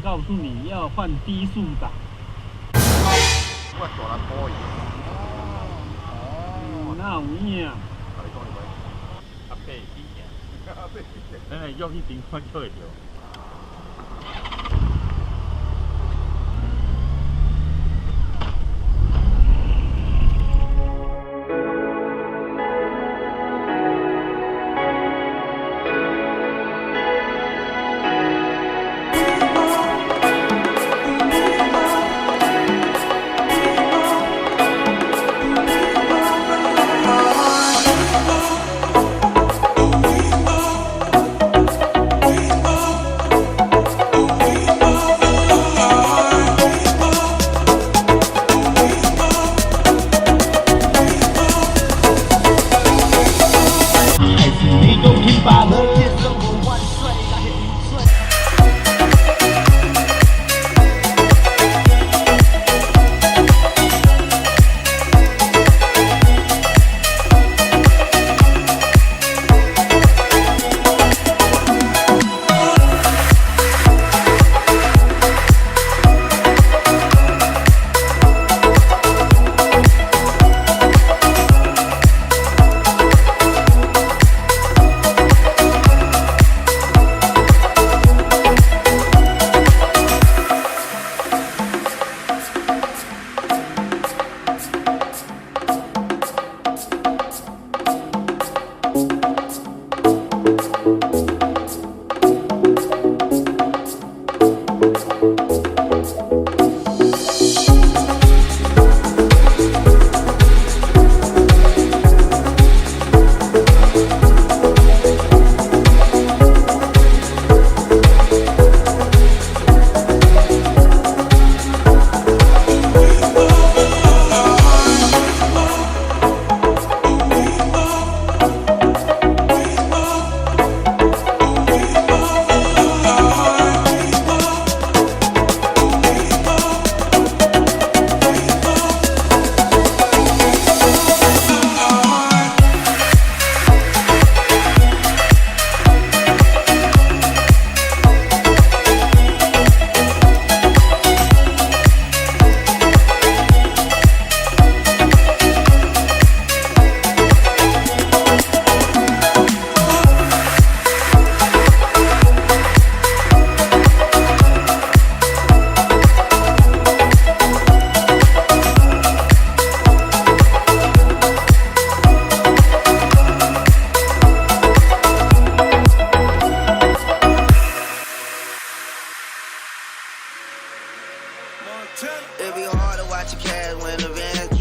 告诉你要换低速档。我大人可以。那有影啊？甲你讲是咪？阿伯起行，阿伯起行。咱来约去顶看叫会着。It be hard to watch your cash when the van